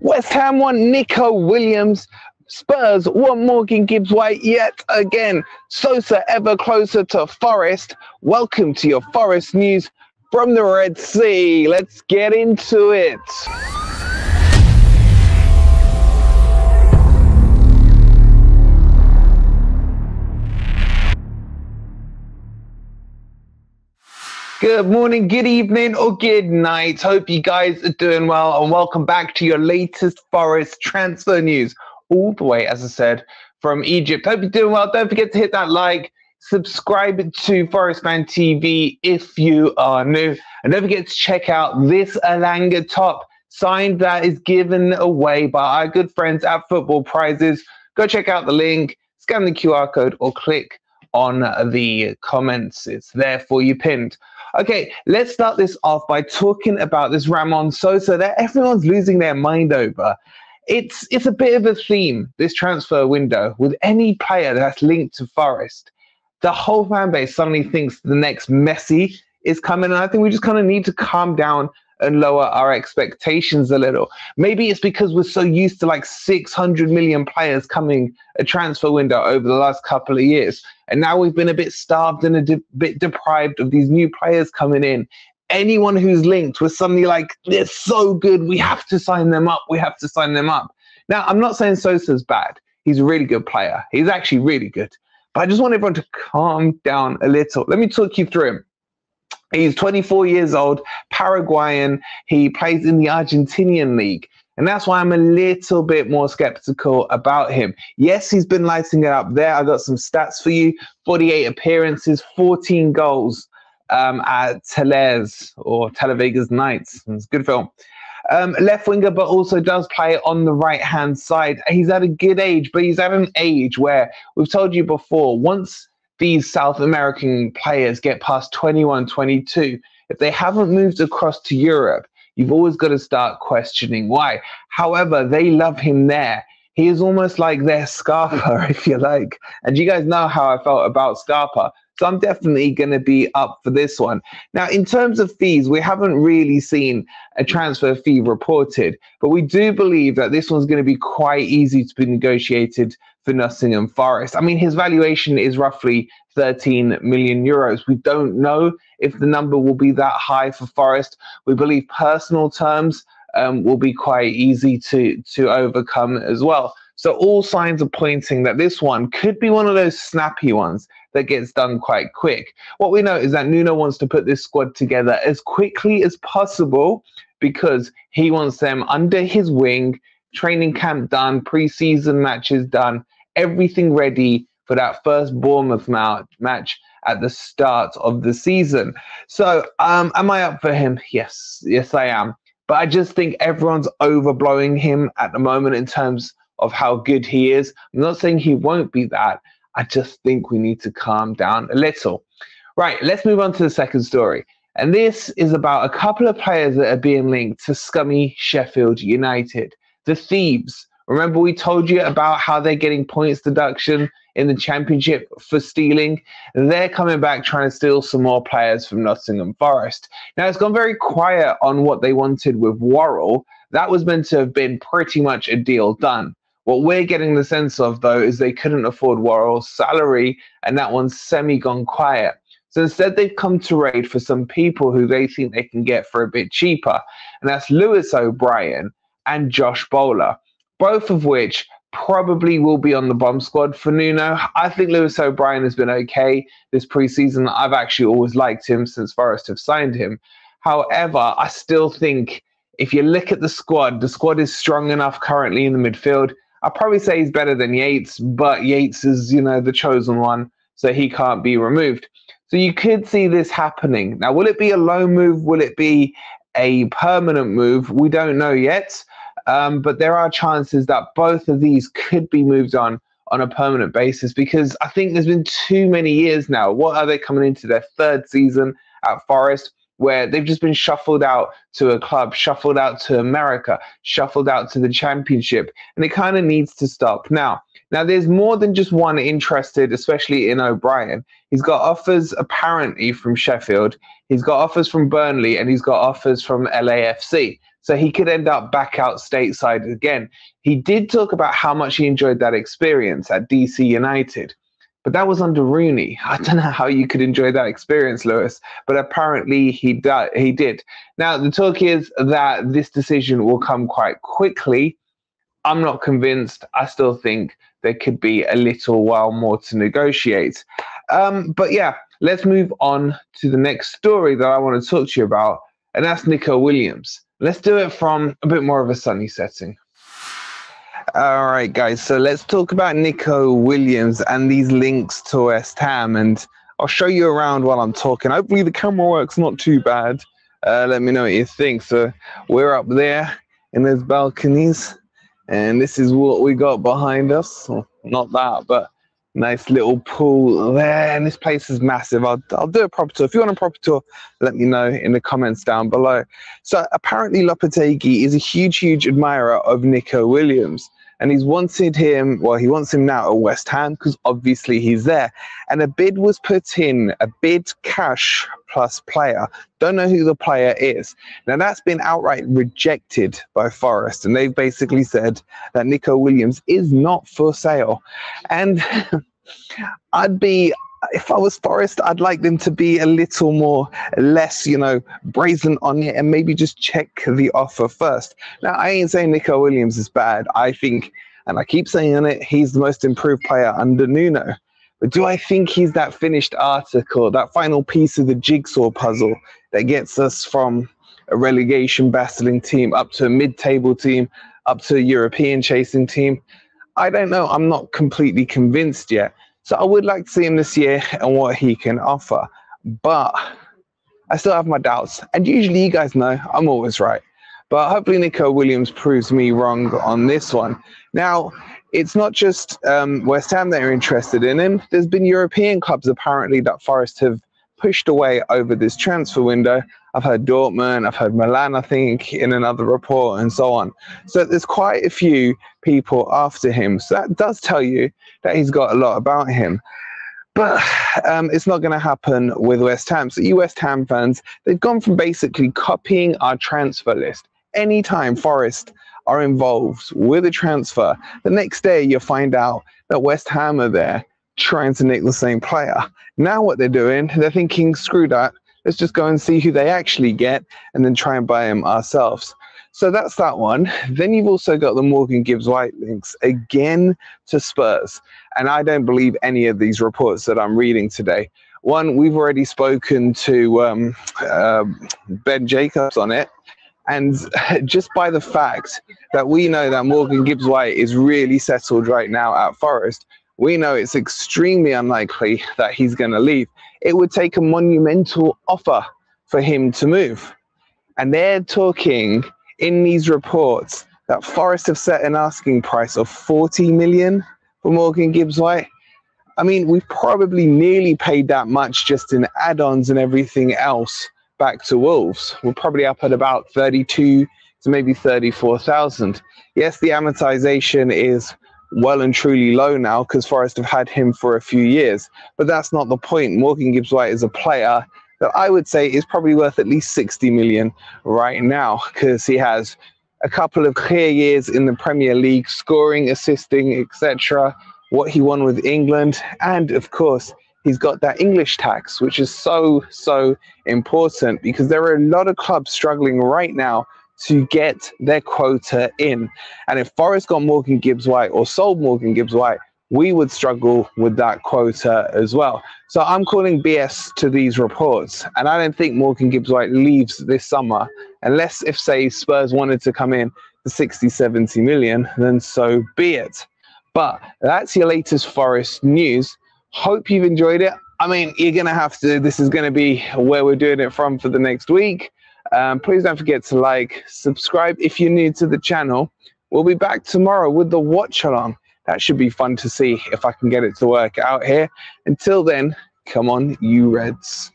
West Ham want Neco Williams. Spurs want Morgan Gibbs-White yet again. Sosa ever closer to Forest. Welcome to your Forest news from the Red Sea. Let's get into it. Good morning, good evening, or good night. Hope you guys are doing well, and welcome back to your latest Forest transfer news. All the way, as I said, from Egypt. Hope you're doing well. Don't forget to hit that like, subscribe to Forest Fan TV if you are new, and don't forget to check out this Alanga top signed that is given away by our good friends at Football Prizes. Go check out the link, scan the QR code, or click on the comments. It's there for you pinned. Okay, let's start this off by talking about this Ramon Sosa that everyone's losing their mind over. It's a bit of a theme, this transfer window, with any player that's linked to Forest. The whole fan base suddenly thinks the next Messi is coming, and I think we just kind of need to calm down and lower our expectations a little. Maybe it's because we're so used to like 600 million players coming a transfer window over the last couple of years. And now we've been a bit starved and a bit deprived of these new players coming in. Anyone who's linked was suddenly like, they're so good, we have to sign them up, we have to sign them up. Now, I'm not saying Sosa's bad. He's a really good player. He's actually really good. But I just want everyone to calm down a little. Let me talk you through him. He's 24 years old, Paraguayan. He plays in the Argentinian league. And that's why I'm a little bit more skeptical about him. Yes, he's been lighting it up there. I got some stats for you. 48 appearances, 14 goals at Televega's Knights. It's a good film. Left winger, but also does play on the right-hand side. He's at a good age, but he's at an age where we've told you before, once these South American players get past 21, 22, if they haven't moved across to Europe, you've always got to start questioning why. However, they love him there. He is almost like their Scarpa, if you like. And you guys know how I felt about Scarpa. So I'm definitely going to be up for this one. Now, in terms of fees, we haven't really seen a transfer fee reported, but we do believe that this one's going to be quite easy to be negotiated for Nottingham Forest. I mean, his valuation is roughly 13 million euros. We don't know if the number will be that high for Forest. We believe personal terms will be quite easy to overcome as well. So all signs are pointing that this one could be one of those snappy ones that gets done quite quick. What we know is that Nuno wants to put this squad together as quickly as possible because he wants them under his wing, training camp done, pre-season matches done, everything ready for that first Bournemouth match at the start of the season. So am I up for him? Yes, I am. But I just think everyone's overblowing him at the moment in terms of how good he is. I'm not saying he won't be that. I just think we need to calm down a little. Right, let's move on to the second story. And this is about a couple of players that are being linked to scummy Sheffield United. The Thieves. Remember we told you about how they're getting points deduction in the Championship for stealing? They're coming back trying to steal some more players from Nottingham Forest. Now, it's gone very quiet on what they wanted with Worrell. That was meant to have been pretty much a deal done. What we're getting the sense of, though, is they couldn't afford Worrell's salary, and that one's semi-gone quiet. So instead, they've come to raid for some people who they think they can get for a bit cheaper, and that's Lewis O'Brien and Josh Bowler, both of which probably will be on the bomb squad for Nuno. I think Lewis O'Brien has been okay this preseason. I've actually always liked him since Forest have signed him. However, I still think if you look at the squad is strong enough currently in the midfield. I'd probably say he's better than Yates, but Yates is, the chosen one, so he can't be removed. So you could see this happening. Now, will it be a loan move? Will it be a permanent move? We don't know yet, but there are chances that both of these could be moved on a permanent basis because I think there's been too many years now. What are they coming into their third season at Forest? Where they've just been shuffled out to a club, shuffled out to America, shuffled out to the Championship, and it kind of needs to stop now. Now, there's more than just one interested, especially in O'Brien. He's got offers apparently from Sheffield, he's got offers from Burnley, and he's got offers from LAFC. So he could end up back out stateside again. He did talk about how much he enjoyed that experience at DC United, but that was under Rooney. I don't know how you could enjoy that experience, Lewis, but apparently he did. Now, the talk is that this decision will come quite quickly. I'm not convinced. I still think there could be a little while more to negotiate. But yeah, let's move on to the next story that I want to talk to you about, and that's Neco Williams. Let's do it from a bit more of a sunny setting. All right, guys, so let's talk about Neco Williams and these links to West Ham, and I'll show you around while I'm talking. Hopefully the camera work's not too bad. Let me know what you think. So we're up there in those balconies, and this is what we got behind us. Well, not that, but nice little pool there, and this place is massive. I'll do a proper tour. If you want a proper tour, let me know in the comments down below. So apparently Lopetegui is a huge admirer of Neco Williams, and he wants him now at West Ham because obviously he's there. And a bid was put in, a bid cash plus player. Don't know who the player is. Now that's been outright rejected by Forest, and they've basically said that Neco Williams is not for sale. And if I was Forest, I'd like them to be a little less, brazen on it, and maybe just check the offer first. Now, I ain't saying Neco Williams is bad. I think, and I keep saying it, he's the most improved player under Nuno. But do I think he's that finished article, that final piece of the jigsaw puzzle that gets us from a relegation battling team up to a mid-table team, up to a European chasing team? I don't know. I'm not completely convinced yet. So I would like to see him this year and what he can offer. But I still have my doubts. And usually you guys know I'm always right. But hopefully Neco Williams proves me wrong on this one. Now, it's not just West Ham that are interested in him. There's been European clubs apparently that Forest have pushed away over this transfer window. I've heard Dortmund, I've heard Milan, I think, in another report, and so on. So there's quite a few people after him. So that does tell you that he's got a lot about him. But it's not going to happen with West Ham. So you West Ham fans, they've gone from basically copying our transfer list. Anytime Forest are involved with a transfer, the next day you'll find out that West Ham are there trying to nick the same player. Now what they're doing, they're thinking, screw that. Let's just go and see who they actually get and then try and buy them ourselves. So that's that one. Then you've also got the Morgan Gibbs-White links again to Spurs. And I don't believe any of these reports that I'm reading today. One, we've already spoken to Ben Jacobs on it. And just by the fact that we know that Morgan Gibbs-White is really settled right now at Forest, we know it's extremely unlikely that he's going to leave. It would take a monumental offer for him to move. And they're talking in these reports that Forest have set an asking price of 40 million for Morgan Gibbs-White. I mean, we've probably nearly paid that much just in add-ons and everything else back to Wolves. We're probably up at about 32 to maybe 34,000. Yes, the amortization is well and truly low now because Forest have had him for a few years, but that's not the point. Morgan Gibbs-White is a player that I would say is probably worth at least 60 million right now because he has a couple of clear years in the Premier League, scoring, assisting, etc. What he won with England, and of course he's got that English tax, which is so important because there are a lot of clubs struggling right now to get their quota in. And if Forest got Morgan Gibbs-White or sold Morgan Gibbs-White, we would struggle with that quota as well. So I'm calling BS to these reports. And I don't think Morgan Gibbs-White leaves this summer, unless if, say, Spurs wanted to come in for 60, 70 million, then so be it. But that's your latest Forest news. Hope you've enjoyed it. I mean, you're going to have to, this is going to be where we're doing it from for the next week. Please don't forget to like, subscribe if you're new to the channel. We'll be back tomorrow with the watch along. That should be fun to see if I can get it to work out here. Until then, come on, you Reds.